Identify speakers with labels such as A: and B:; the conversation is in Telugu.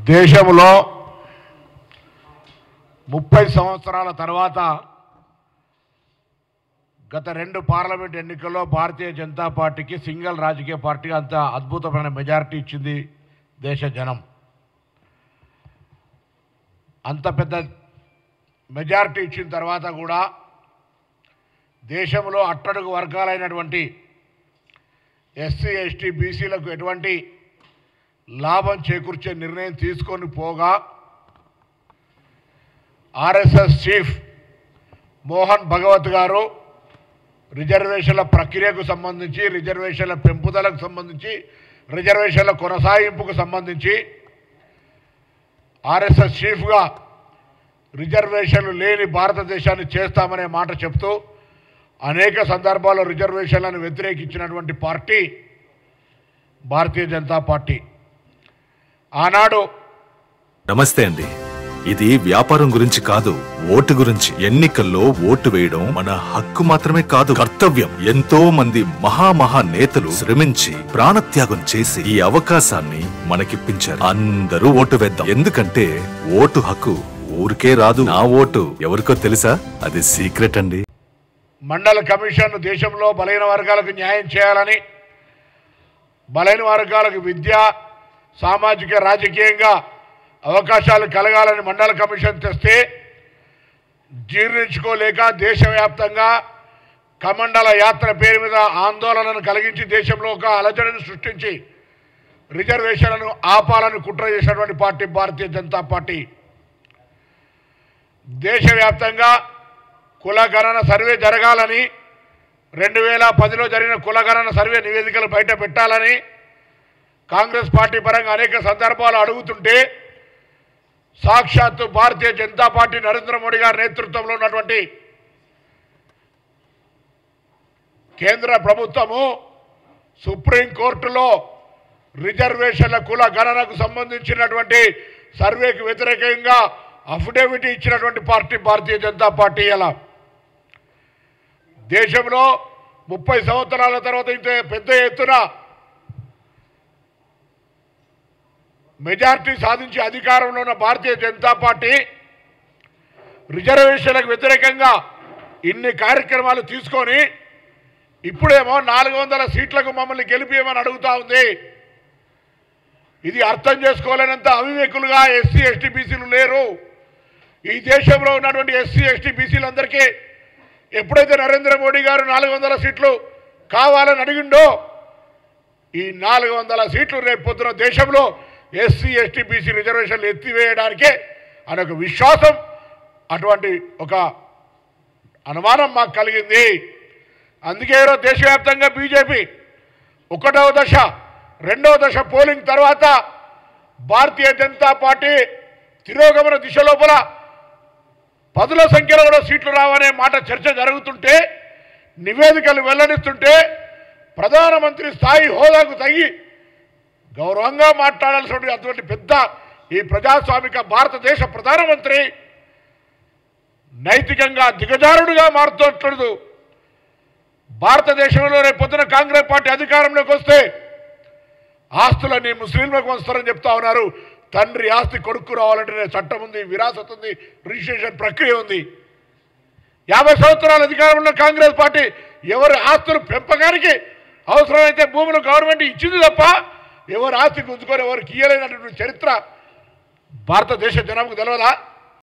A: దేశంలో 30 సంవత్సరాల తర్వాత గత 2 పార్లమెంట్ ఎన్నికల్లో భారతీయ జనతా పార్టీకి సింగిల్ రాజకీయ పార్టీగా అంత అద్భుతమైన మెజారిటీ ఇచ్చింది దేశ జనం. అంత పెద్ద మెజారిటీ ఇచ్చిన తర్వాత కూడా దేశంలో అట్టడుగు వర్గాలైనటువంటి ఎస్సీ ఎస్టీ బీసీలకు ఎటువంటి లాభం చేకూర్చే నిర్ణయం తీసుకొని పోగా ఆర్ఎస్ఎస్ చీఫ్ మోహన్ భగవత్ గారు రిజర్వేషన్ల ప్రక్రియకు సంబంధించి, రిజర్వేషన్ల పెంపుదలకు సంబంధించి, రిజర్వేషన్ల కొనసాగింపుకు సంబంధించి ఆర్ఎస్ఎస్ చీఫ్గా రిజర్వేషన్లు లేని భారతదేశాన్ని చేస్తామనే మాట చెప్తూ అనేక సందర్భాల్లో రిజర్వేషన్లను వ్యతిరేకించినటువంటి పార్టీ భారతీయ జనతా పార్టీ. ఆనాడు
B: నమస్తే అండి. ఇది వ్యాపారం గురించి కాదు, ఓటు గురించి. ఎన్నికల్లో ఓటు వేయడం మన హక్కు మాత్రమే కాదు, కర్తవ్యం. ఎంతో మంది మహా నేతలు శ్రమించి ప్రాణత్యాగం చేసి ఈ అవకాశాన్ని మనకిప్పించారు. అందరూ ఓటు వేద్దాం. ఎందుకంటే ఓటు హక్కు ఊరికే రాదు. నా ఓటు ఎవరికో తెలుసా? అది సీక్రెట్ అండి.
A: మండల కమిషన్ దేశంలో బలహీన వర్గాలకు న్యాయం చేయాలని, బలహీన వర్గాలకు విద్య, సామాజిక రాజకీయంగా అవకాశాలు కలగాలని మండల కమిషన్ తెస్తే జీర్ణించుకోలేక దేశవ్యాప్తంగా కమండల యాత్ర పేరు మీద ఆందోళనను కలిగించి దేశంలో ఒక అలజడిని సృష్టించి రిజర్వేషన్లను ఆపాలని కుట్ర చేసినటువంటి పార్టీ భారతీయ జనతా పార్టీ. దేశవ్యాప్తంగా కులగణన సర్వే జరగాలని, 2010లో జరిగిన కులగణన సర్వే నివేదికలు బయట పెట్టాలని కాంగ్రెస్ పార్టీ పరంగా అనేక సందర్భాలు అడుగుతుంటే సాక్షాత్తు భారతీయ జనతా పార్టీ నరేంద్ర మోడీ గారి నేతృత్వంలో ఉన్నటువంటి కేంద్ర ప్రభుత్వము సుప్రీంకోర్టులో రిజర్వేషన్ల కుల గణనకు సంబంధించినటువంటి సర్వేకి వ్యతిరేకంగా అఫిడవిట్ ఇచ్చినటువంటి పార్టీ భారతీయ జనతా పార్టీ. అలా దేశంలో 30 సంవత్సరాల తర్వాత ఇంత పెద్ద ఎత్తున మెజార్టీ సాధించి అధికారంలో ఉన్న భారతీయ జనతా పార్టీ రిజర్వేషన్లకు వ్యతిరేకంగా ఇన్ని కార్యక్రమాలు తీసుకొని ఇప్పుడేమో 400 సీట్లకు మమ్మల్ని గెలిపియమని అడుగుతా ఉంది. ఇది అర్థం చేసుకోలేనంత అవివేకులుగా ఎస్సీ ఎస్టీ బీసీలు లేరు. ఈ దేశంలో ఉన్నటువంటి ఎస్సీ ఎస్టీ బీసీలందరికీ ఎప్పుడైతే నరేంద్ర మోడీ గారు 400 సీట్లు కావాలని అడిగిండో, ఈ 400 సీట్లు రేపు పొద్దున దేశంలో ఎస్సీ ఎస్టీ బీసీ రిజర్వేషన్లు ఎత్తివేయడానికే అనే ఒక విశ్వాసం, అటువంటి ఒక అనుమానం మాకు కలిగింది. అందుకే ఈరోజు దేశవ్యాప్తంగా బీజేపీ 1వ దశ 2వ దశ పోలింగ్ తర్వాత భారతీయ జనతా పార్టీ తిరోగమన దిశ లోపల 10ల సంఖ్యలో కూడా సీట్లు రావనే మాట చర్చ జరుగుతుంటే, నివేదికలు వెల్లడిస్తుంటే ప్రధానమంత్రి స్థాయి హోదాకు తగ్గి గౌరవంగా మాట్లాడాల్సిన అటువంటి పెద్ద ఈ ప్రజాస్వామిక భారతదేశ ప్రధానమంత్రి నైతికంగా దిగజారుడుగా మారుతున్నట్టు. భారతదేశంలో రేపు పొద్దున కాంగ్రెస్ పార్టీ అధికారంలోకి వస్తే ఆస్తులన్నీ ముస్లింలకు వస్తారని చెప్తా ఉన్నారు. తండ్రి ఆస్తి కొడుకు రావాలంటే చట్టం ఉంది, విరాసత్ ఉంది, రిజిస్ట్రేషన్ ప్రక్రియ ఉంది. 50 సంవత్సరాల అధికారంలో కాంగ్రెస్ పార్టీ ఎవరి ఆస్తులు పెంపకానికి అవసరమైతే భూములు గవర్నమెంట్ ఇచ్చింది తప్ప ఎవరు ఆస్తి గుంజుకొని ఎవరికి ఇయ్యలేనటువంటి చరిత్ర భారతదేశ జనానికి తెలవదా?